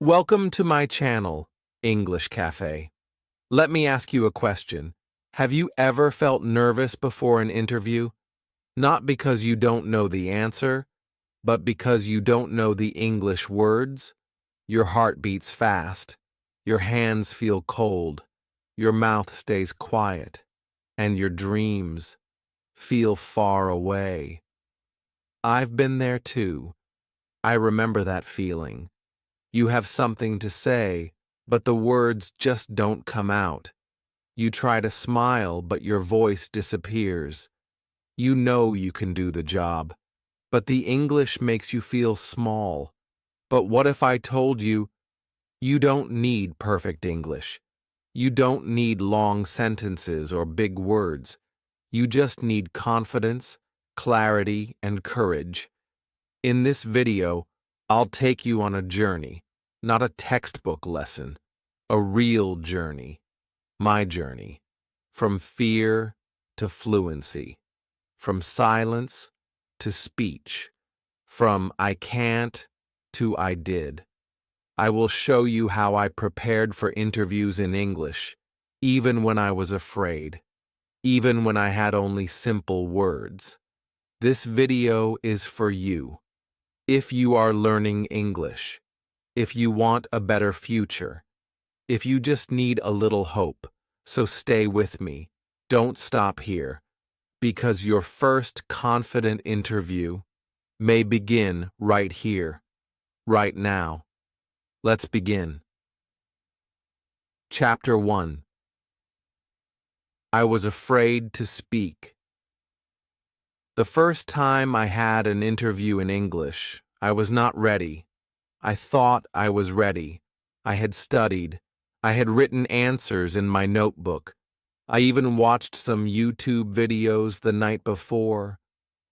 Welcome to my channel, English Café. Let me ask you a question. Have you ever felt nervous before an interview? Not because you don't know the answer, but because you don't know the English words? Your heart beats fast, your hands feel cold, your mouth stays quiet, and your dreams feel far away. I've been there too. I remember that feeling. You have something to say, but the words just don't come out. You try to smile, but your voice disappears. You know you can do the job, but the English makes you feel small. But what if I told you, you don't need perfect English? You don't need long sentences or big words. You just need confidence, clarity, and courage. In this video, I'll take you on a journey. Not a textbook lesson, a real journey, my journey, from fear to fluency, from silence to speech, from I can't to I did. I will show you how I prepared for interviews in English, even when I was afraid, even when I had only simple words. This video is for you, if you are learning English. If you want a better future, if you just need a little hope, so stay with me. Don't stop here, because your first confident interview may begin right here, right now. Let's begin. Chapter 1. I was afraid to speak. The first time I had an interview in English, I was not ready. I thought I was ready. I had studied. I had written answers in my notebook. I even watched some YouTube videos the night before.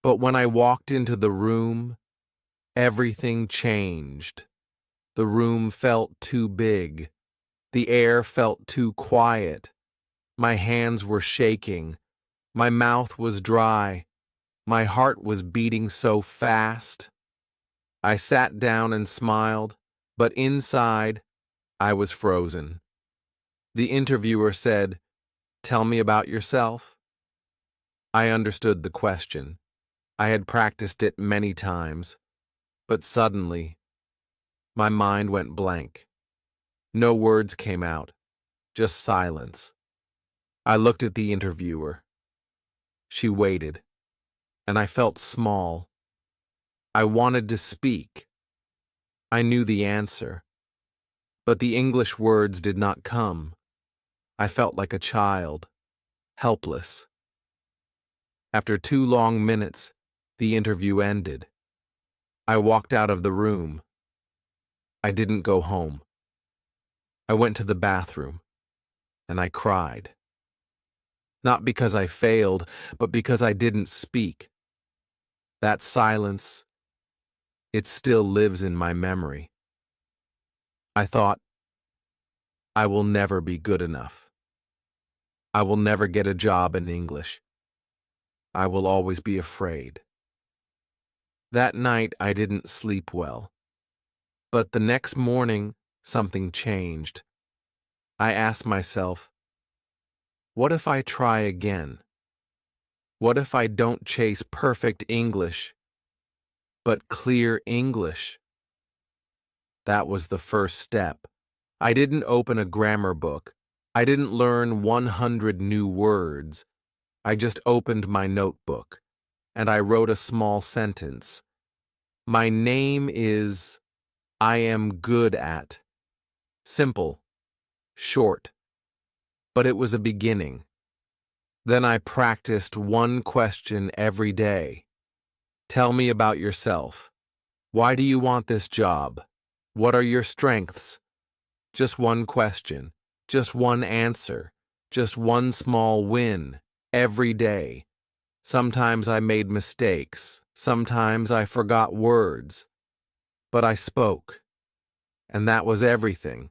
But when I walked into the room, everything changed. The room felt too big. The air felt too quiet. My hands were shaking. My mouth was dry. My heart was beating so fast. I sat down and smiled, but inside, I was frozen. The interviewer said, "Tell me about yourself." I understood the question. I had practiced it many times, but suddenly, my mind went blank. No words came out, just silence. I looked at the interviewer. She waited, and I felt small. I wanted to speak. I knew the answer, but the English words did not come. I felt like a child, helpless. After 2 long minutes, the interview ended. I walked out of the room. I didn't go home. I went to the bathroom, and I cried. Not because I failed, but because I didn't speak. That silence, it still lives in my memory. I thought, I will never be good enough. I will never get a job in English. I will always be afraid. That night I didn't sleep well. But the next morning, something changed. I asked myself, what if I try again? What if I don't chase perfect English, but clear English? That was the first step. I didn't open a grammar book. I didn't learn 100 new words. I just opened my notebook, and I wrote a small sentence. My name is I am good at. Simple, short, but it was a beginning. Then I practiced one question every day. Tell me about yourself. Why do you want this job? What are your strengths? Just one question, just one answer, just one small win, every day. Sometimes I made mistakes, sometimes I forgot words, but I spoke, and that was everything.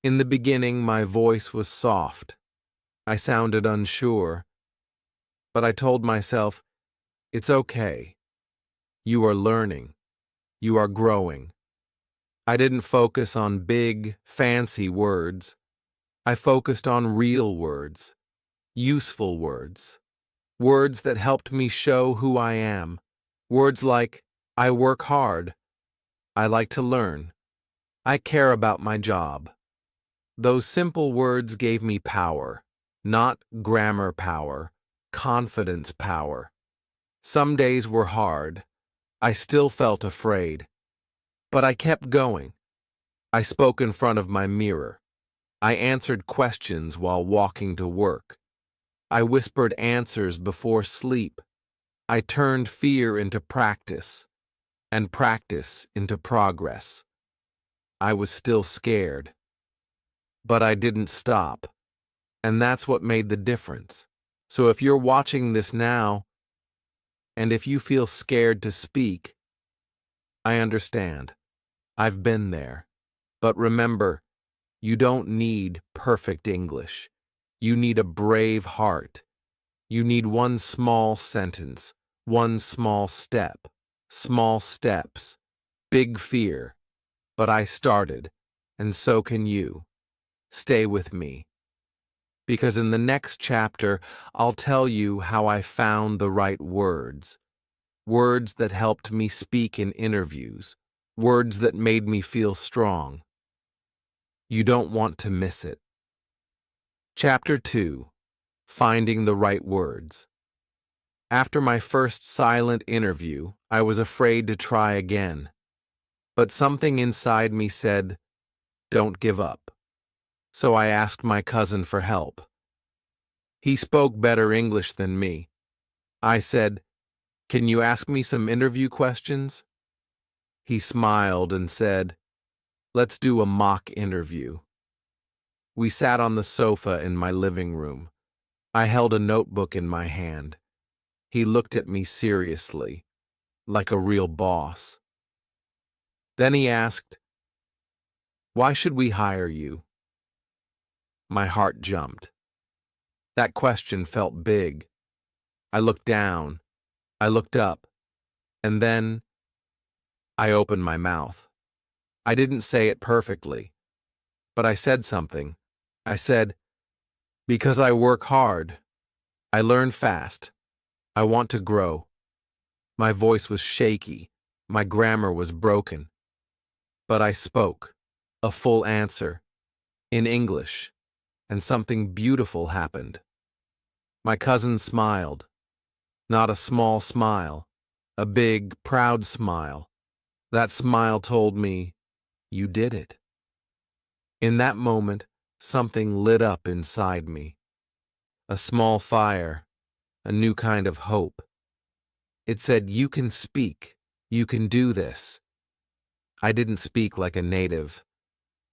In the beginning, my voice was soft. I sounded unsure, but I told myself, it's okay. You are learning. You are growing. I didn't focus on big, fancy words. I focused on real words, useful words, words that helped me show who I am. Words like, I work hard, I like to learn, I care about my job. Those simple words gave me power, not grammar power, confidence power. Some days were hard. I still felt afraid. But I kept going. I spoke in front of my mirror. I answered questions while walking to work. I whispered answers before sleep. I turned fear into practice, and practice into progress. I was still scared. But I didn't stop. And that's what made the difference. So if you're watching this now, and if you feel scared to speak, I understand. I've been there. But remember, you don't need perfect English. You need a brave heart. You need one small sentence, one small step, small steps, big fear. But I started, and so can you. Stay with me. Because in the next chapter, I'll tell you how I found the right words. Words that helped me speak in interviews. Words that made me feel strong. You don't want to miss it. Chapter 2. Finding the right words. After my first silent interview, I was afraid to try again. But something inside me said, don't give up. So I asked my cousin for help. He spoke better English than me. I said, can you ask me some interview questions? He smiled and said, let's do a mock interview. We sat on the sofa in my living room. I held a notebook in my hand. He looked at me seriously, like a real boss. Then he asked, why should we hire you? My heart jumped. That question felt big. I looked down. I looked up. And then I opened my mouth. I didn't say it perfectly, but I said something. I said, because I work hard. I learn fast. I want to grow. My voice was shaky. My grammar was broken. But I spoke, a full answer, in English, and something beautiful happened. My cousin smiled. Not a small smile, a big, proud smile. That smile told me, you did it. In that moment, something lit up inside me. A small fire, a new kind of hope. It said, you can speak, you can do this. I didn't speak like a native,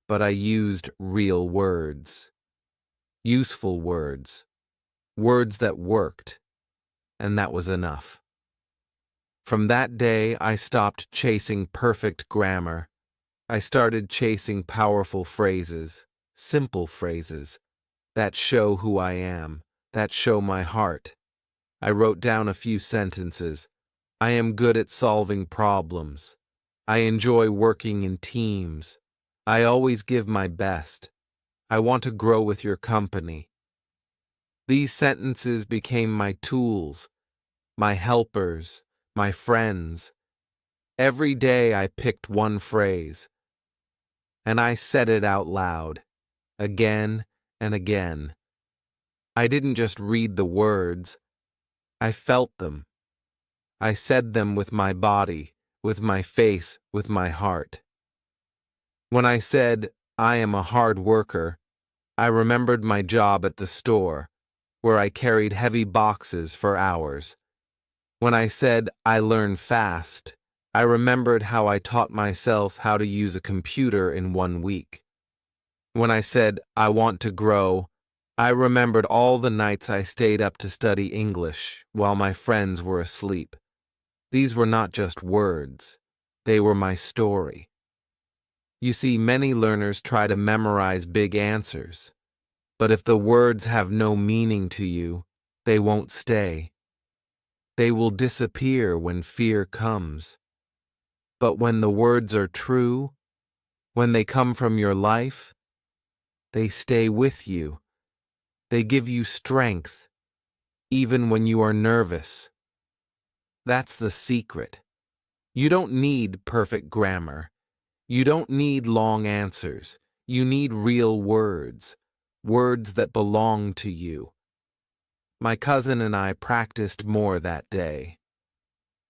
but I used real words. Useful words. Words that worked, and that was enough. From that day, I stopped chasing perfect grammar. I started chasing powerful phrases, simple phrases, that show who I am, that show my heart. I wrote down a few sentences. I am good at solving problems. I enjoy working in teams. I always give my best. I want to grow with your company. These sentences became my tools, my helpers, my friends. Every day I picked one phrase, and I said it out loud, again and again. I didn't just read the words, I felt them. I said them with my body, with my face, with my heart. When I said, I am a hard worker, I remembered my job at the store, where I carried heavy boxes for hours. When I said, I learn fast, I remembered how I taught myself how to use a computer in 1 week. When I said, I want to grow, I remembered all the nights I stayed up to study English while my friends were asleep. These were not just words, they were my story. You see, many learners try to memorize big answers, but if the words have no meaning to you, they won't stay. They will disappear when fear comes. But when the words are true, When they come from your life, they stay with you. They give you strength, even when you are nervous. That's the secret. You don't need perfect grammar. You don't need long answers. You need real words, words that belong to you. My cousin and I practiced more that day.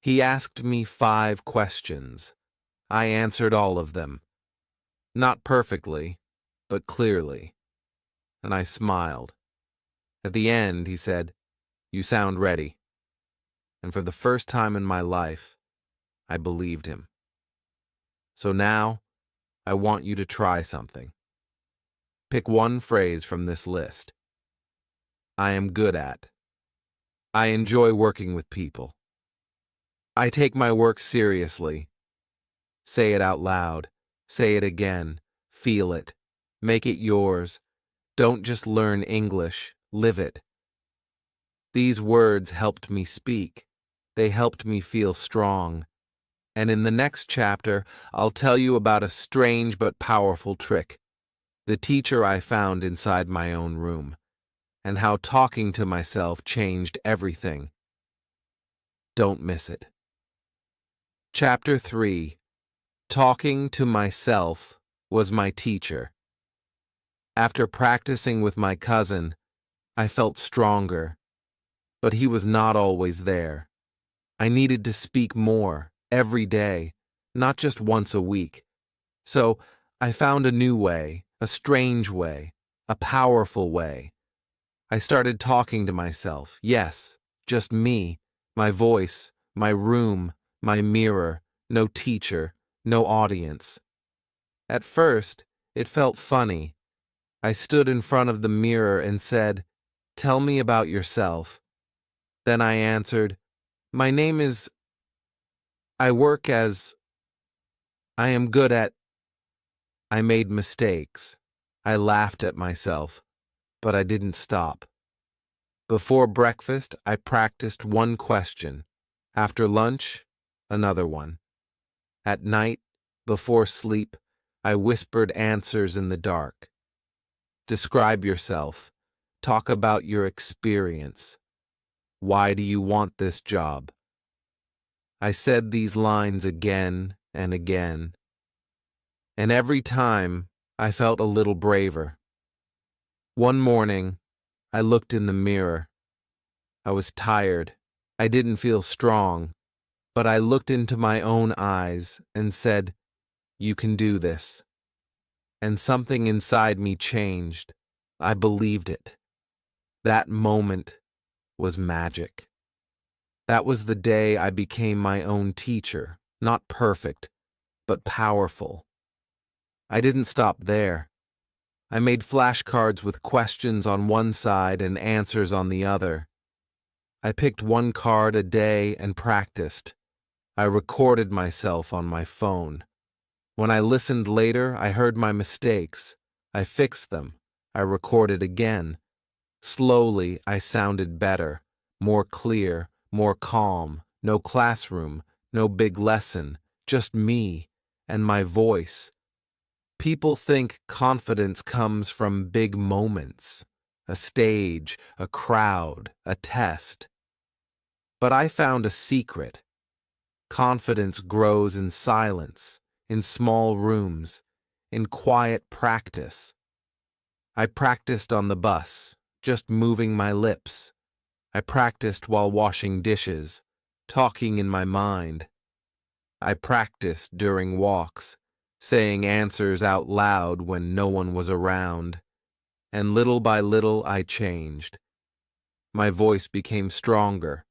He asked me 5 questions. I answered all of them. Not perfectly, but clearly. And I smiled. At the end, he said, "You sound ready." And for the first time in my life, I believed him. So now, I want you to try something. Pick one phrase from this list. I am good at. I enjoy working with people. I take my work seriously. Say it out loud. Say it again. Feel it. Make it yours. Don't just learn English, live it. These words helped me speak. They helped me feel strong. And in the next chapter, I'll tell you about a strange but powerful trick, the teacher I found inside my own room, and how talking to myself changed everything. Don't miss it. Chapter 3. Talking to myself was my teacher. After practicing with my cousin, I felt stronger, but he was not always there. I needed to speak more, every day, not just once a week. So I found a new way, a strange way, a powerful way. I started talking to myself, yes, just me, my voice, my room, my mirror, no teacher, no audience. At first, it felt funny. I stood in front of the mirror and said, "Tell me about yourself." Then I answered, "My name is... I work as... I am good at..." I made mistakes. I laughed at myself, but I didn't stop. Before breakfast, I practiced one question. After lunch, another one. At night, before sleep, I whispered answers in the dark. Describe yourself. Talk about your experience. Why do you want this job? I said these lines again and again, and every time I felt a little braver. One morning, I looked in the mirror. I was tired. I didn't feel strong, but I looked into my own eyes and said, "You can do this." And something inside me changed. I believed it. That moment was magic. That was the day I became my own teacher, not perfect, but powerful. I didn't stop there. I made flashcards with questions on one side and answers on the other. I picked one card a day and practiced. I recorded myself on my phone. When I listened later, I heard my mistakes. I fixed them. I recorded again. Slowly, I sounded better, more clear, more calm. No classroom, no big lesson, just me and my voice. People think confidence comes from big moments, a stage, a crowd, a test. But I found a secret. Confidence grows in silence, in small rooms, in quiet practice. I practiced on the bus, just moving my lips. I practiced while washing dishes, talking in my mind. I practiced during walks, saying answers out loud when no one was around. And little by little I changed. My voice became stronger.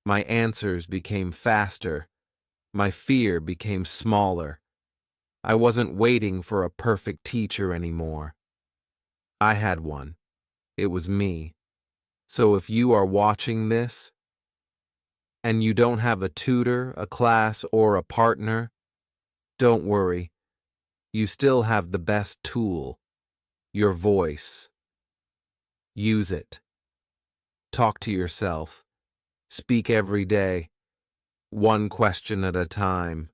My answers became faster. My fear became smaller. I wasn't waiting for a perfect teacher anymore. I had one. It was me. So if you are watching this, and you don't have a tutor, a class, or a partner, don't worry. You still have the best tool, your voice. Use it. Talk to yourself. Speak every day, one question at a time.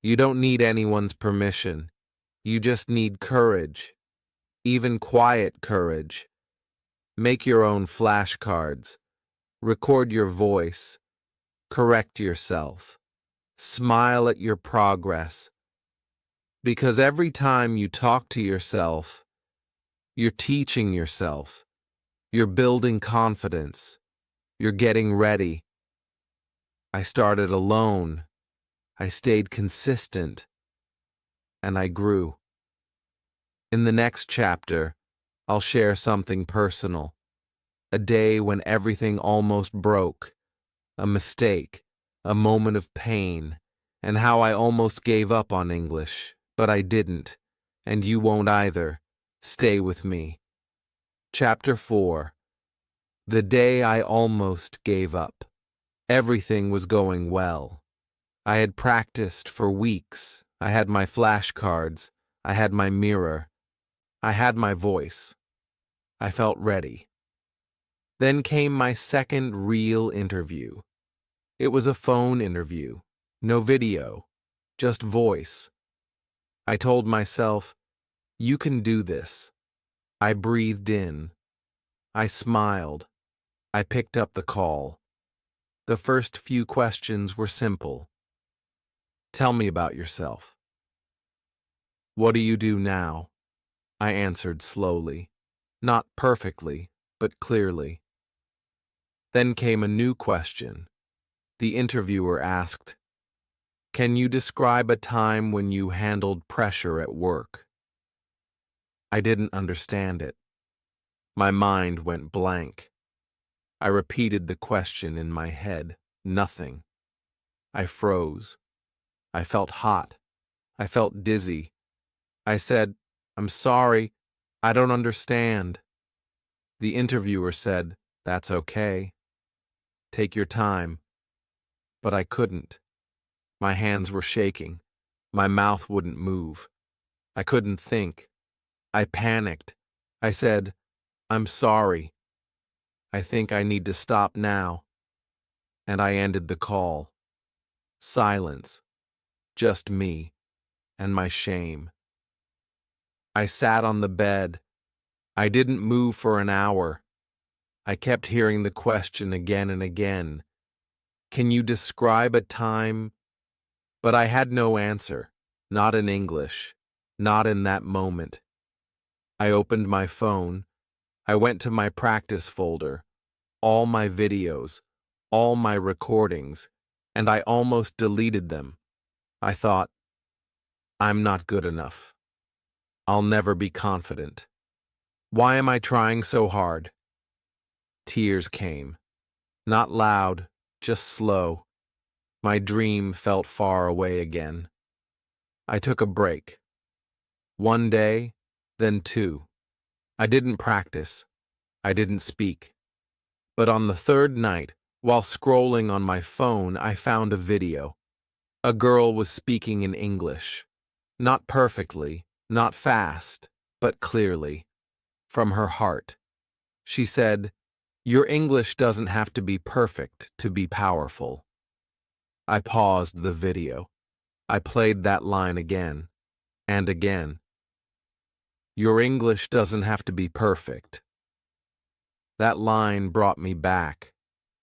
You don't need anyone's permission. You just need courage, even quiet courage. Make your own flashcards. Record your voice. Correct yourself. Smile at your progress. Because every time you talk to yourself, you're teaching yourself. You're building confidence. You're getting ready. I started alone. I stayed consistent. And I grew. In the next chapter, I'll share something personal. A day when everything almost broke. A mistake. A moment of pain. And how I almost gave up on English. But I didn't. And you won't either. Stay with me. Chapter 4. The day I almost gave up. Everything was going well. I had practiced for weeks. I had my flashcards. I had my mirror. I had my voice. I felt ready. Then came my second real interview. It was a phone interview. No video. Just voice. I told myself, you can do this. I breathed in. I smiled. I picked up the call. The first few questions were simple. Tell me about yourself. What do you do now? I answered slowly. Not perfectly, but clearly. Then came a new question. The interviewer asked, can you describe a time when you handled pressure at work? I didn't understand it. My mind went blank. I repeated the question in my head. Nothing. I froze. I felt hot. I felt dizzy. I said, I'm sorry. I don't understand. The interviewer said, that's okay. Take your time. But I couldn't. My hands were shaking. My mouth wouldn't move. I couldn't think. I panicked. I said, I'm sorry. I think I need to stop now. And I ended the call. Silence. Just me and my shame. I sat on the bed. I didn't move for an hour. I kept hearing the question again and again. Can you describe a time? But I had no answer. Not in English. Not in that moment. I opened my phone. I went to my practice folder. All my videos. All my recordings. And I almost deleted them. I thought, I'm not good enough. I'll never be confident. Why am I trying so hard? Tears came. Not loud, just slow. My dream felt far away again. I took a break. One day, then two. I didn't practice. I didn't speak. But on the third night, while scrolling on my phone, I found a video. A girl was speaking in English. Not perfectly, not fast, but clearly. From her heart. She said, your English doesn't have to be perfect to be powerful. I paused the video. I played that line again and again. Your English doesn't have to be perfect. That line brought me back.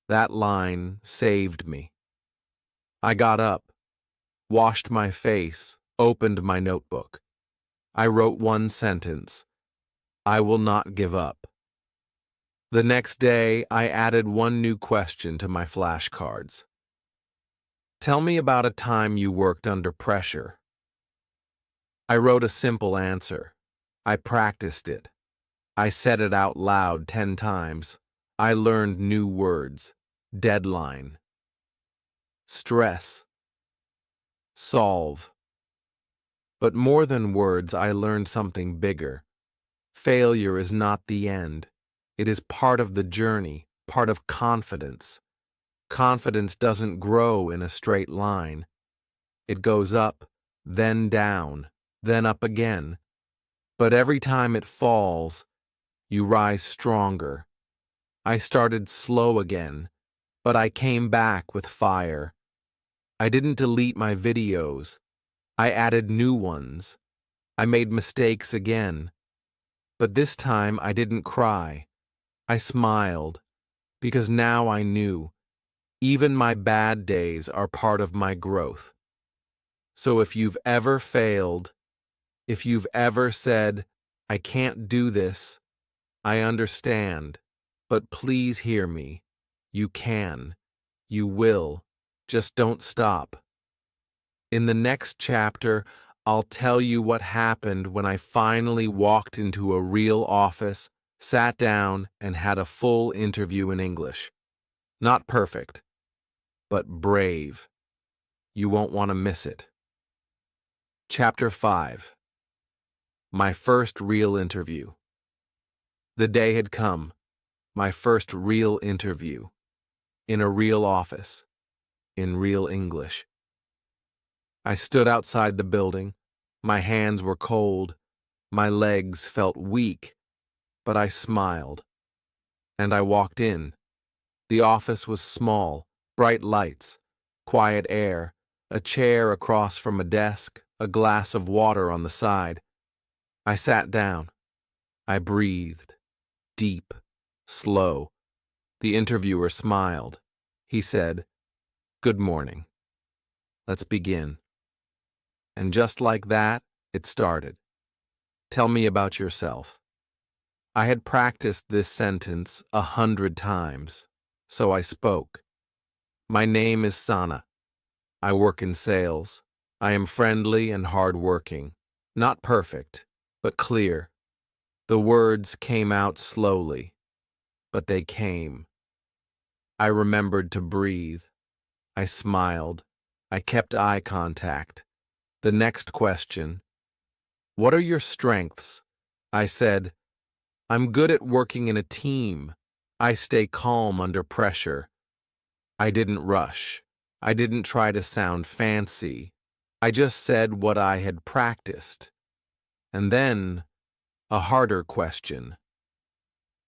That line saved me. I got up, washed my face, opened my notebook. I wrote one sentence. I will not give up. The next day, I added one new question to my flashcards. Tell me about a time you worked under pressure. I wrote a simple answer. I practiced it. I said it out loud 10 times. I learned new words. Deadline. Stress. Solve. But more than words, I learned something bigger. Failure is not the end. It is part of the journey, part of confidence. Confidence doesn't grow in a straight line. It goes up, then down, then up again. But every time it falls, you rise stronger. I started slow again, but I came back with fire. I didn't delete my videos. I added new ones. I made mistakes again, but this time I didn't cry. I smiled, because now I knew even my bad days are part of my growth. So if you've ever failed, if you've ever said, I can't do this, I understand, but please hear me. You can. You will. Just don't stop. In the next chapter, I'll tell you what happened when I finally walked into a real office, sat down, and had a full interview in English. Not perfect, but brave. You won't want to miss it. Chapter 5. My first real interview. The day had come. My first real interview. In a real office. In real English. I stood outside the building. My hands were cold. My legs felt weak. But I smiled. And I walked in. The office was small, bright lights, quiet air, a chair across from a desk, a glass of water on the side. I sat down. I breathed. Deep, slow. The interviewer smiled. He said, "Good morning. Let's begin." And just like that, it started. Tell me about yourself. I had practiced this sentence 100 times, so I spoke. My name is Sana. I work in sales. I am friendly and hardworking. Not perfect, but clear. The words came out slowly, but they came. I remembered to breathe. I smiled. I kept eye contact. The next question. What are your strengths? I said, I'm good at working in a team. I stay calm under pressure. I didn't rush. I didn't try to sound fancy. I just said what I had practiced. And then, a harder question.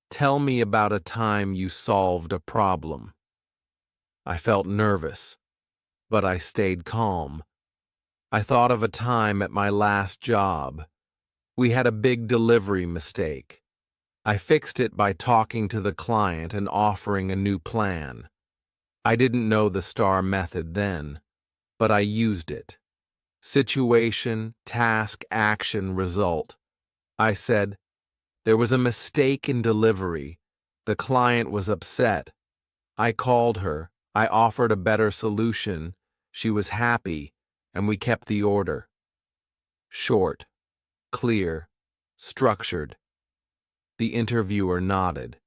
Tell me about a time you solved a problem. I felt nervous, but I stayed calm. I thought of a time at my last job. We had a big delivery mistake. I fixed it by talking to the client and offering a new plan. I didn't know the STAR method then, but I used it. Situation, task, action, result. I said, there was a mistake in delivery. The client was upset. I called her. I offered a better solution. She was happy, and we kept the order. Short, clear, structured. The interviewer nodded.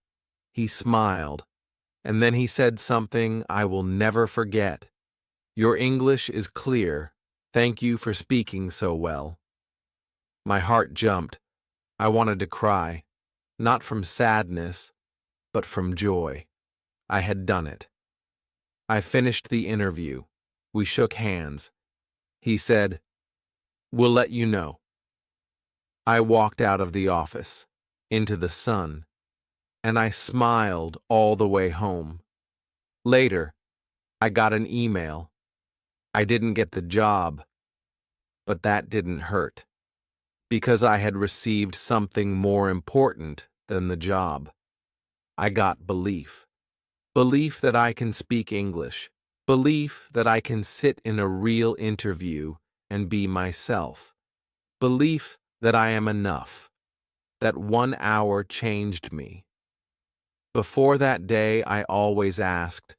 He smiled, and then he said something I will never forget. Your English is clear. Thank you for speaking so well. My heart jumped. I wanted to cry, not from sadness, but from joy. I had done it. I finished the interview. We shook hands. He said, "We'll let you know." I walked out of the office, into the sun, and I smiled all the way home. Later, I got an email. I didn't get the job, but that didn't hurt, because I had received something more important than the job. I got belief. Belief that I can speak English. Belief that I can sit in a real interview and be myself. Belief that I am enough. That 1 hour changed me. Before that day, I always asked,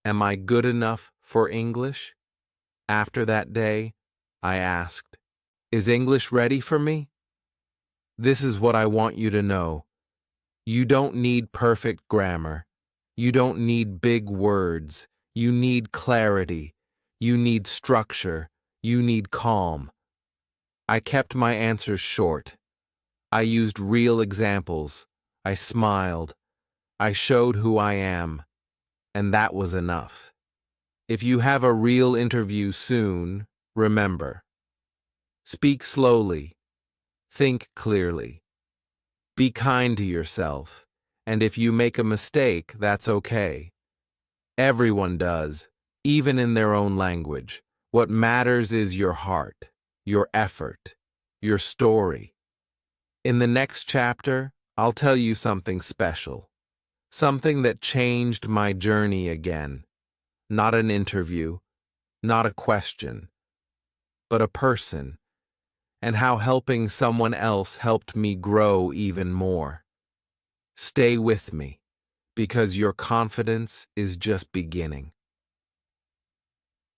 am I good enough for English? After that day, I asked, is English ready for me? This is what I want you to know. You don't need perfect grammar. You don't need big words. You need clarity. You need structure. You need calm. I kept my answers short. I used real examples. I smiled. I showed who I am. And that was enough. If you have a real interview soon, remember. Speak slowly. Think clearly. Be kind to yourself. And if you make a mistake, that's okay. Everyone does, even in their own language. What matters is your heart, your effort, your story. In the next chapter, I'll tell you something special, something that changed my journey again. Not an interview, not a question, but a person, and how helping someone else helped me grow even more. Stay with me, because your confidence is just beginning.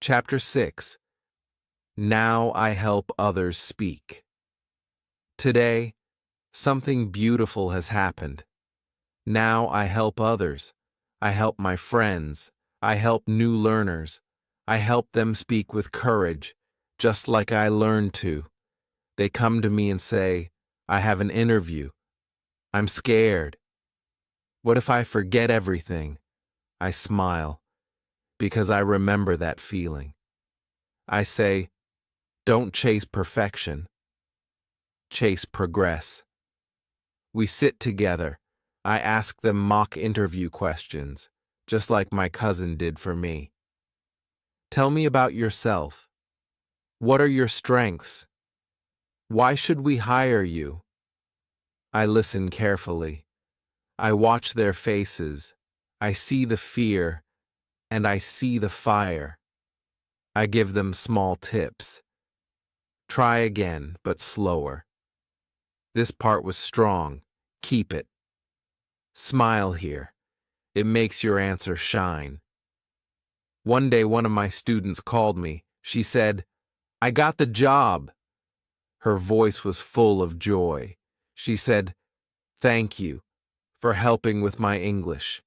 Chapter 6. Now I help others speak. Today, something beautiful has happened. Now I help others. I help my friends. I help new learners. I help them speak with courage, just like I learned to. They come to me and say, I have an interview. I'm scared. What if I forget everything? I smile, because I remember that feeling. I say, don't chase perfection. Chase progress. We sit together. I ask them mock interview questions, just like my cousin did for me. Tell me about yourself. What are your strengths? Why should we hire you? I listen carefully. I watch their faces. I see the fear, and I see the fire. I give them small tips. Try again, but slower. This part was strong. Keep it. Smile here. It makes your answer shine. One day, one of my students called me. She said, I got the job. Her voice was full of joy. She said, thank you for helping with my English.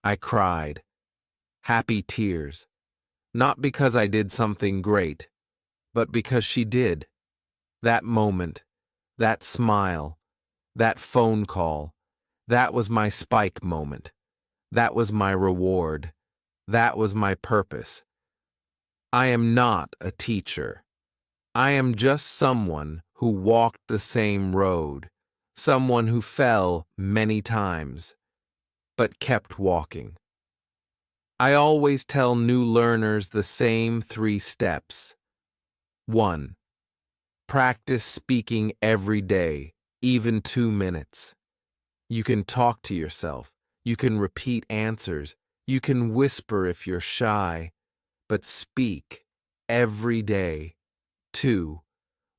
I cried, happy tears, not because I did something great, but because she did. That moment, that smile, that phone call, that was my spike moment. That was my reward. That was my purpose. I am not a teacher. I am just someone who walked the same road, someone who fell many times, but kept walking. I always tell new learners the same 3 steps. 1. Practice speaking every day, even 2 minutes. You can talk to yourself. You can repeat answers. You can whisper if you're shy, but speak every day. 2.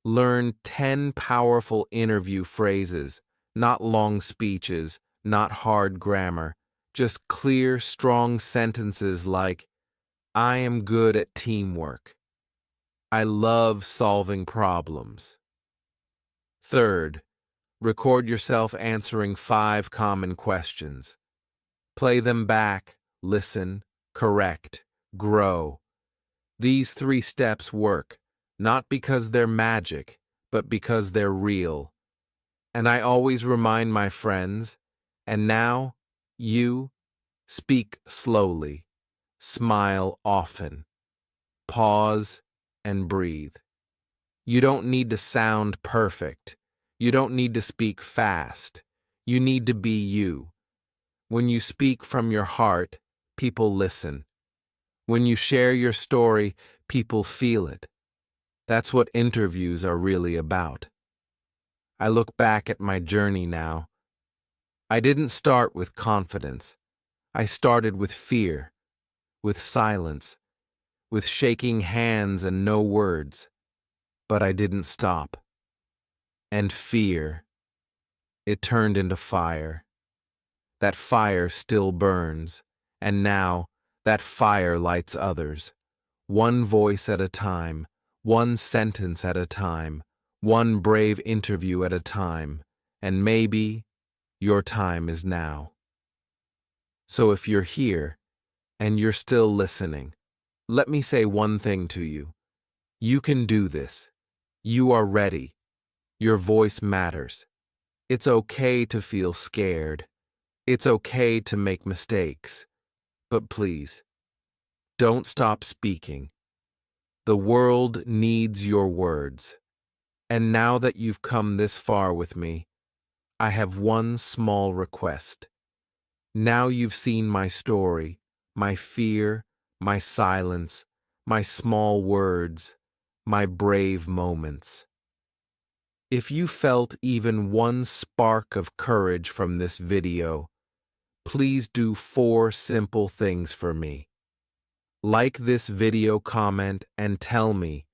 Learn 10 powerful interview phrases, not long speeches, not hard grammar, just clear, strong sentences like, I am good at teamwork. I love solving problems. 3rd, record yourself answering 5 common questions. Play them back, listen, correct, grow. These 3 steps work, not because they're magic, but because they're real. And I always remind my friends, and now, you, speak slowly, smile often, pause and breathe. You don't need to sound perfect. You don't need to speak fast. You need to be you. When you speak from your heart, people listen. When you share your story, people feel it. That's what interviews are really about. I look back at my journey now. I didn't start with confidence. I started with fear, with silence, with shaking hands and no words. But I didn't stop. And fear, it turned into fire. That fire still burns, and now that fire lights others. One voice at a time, one sentence at a time, one brave interview at a time, and maybe your time is now. So if you're here, and you're still listening, let me say one thing to you. You can do this. You are ready. Your voice matters. It's okay to feel scared. It's okay to make mistakes. But please, don't stop speaking. The world needs your words. And now that you've come this far with me, I have one small request. Now you've seen my story, my fear, my silence, my small words, my brave moments. If you felt even one spark of courage from this video, please do 4 simple things for me. Like this video, comment, and tell me,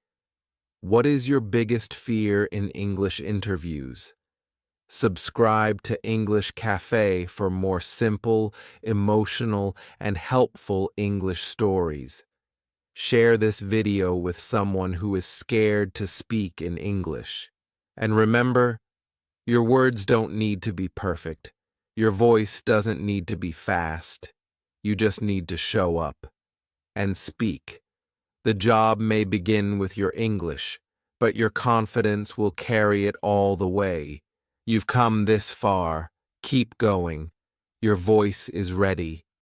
what is your biggest fear in English interviews? Subscribe to English Café for more simple, emotional, and helpful English stories. Share this video with someone who is scared to speak in English. And remember, your words don't need to be perfect. Your voice doesn't need to be fast. You just need to show up and speak. The job may begin with your English, but your confidence will carry it all the way. You've come this far. Keep going. Your voice is ready.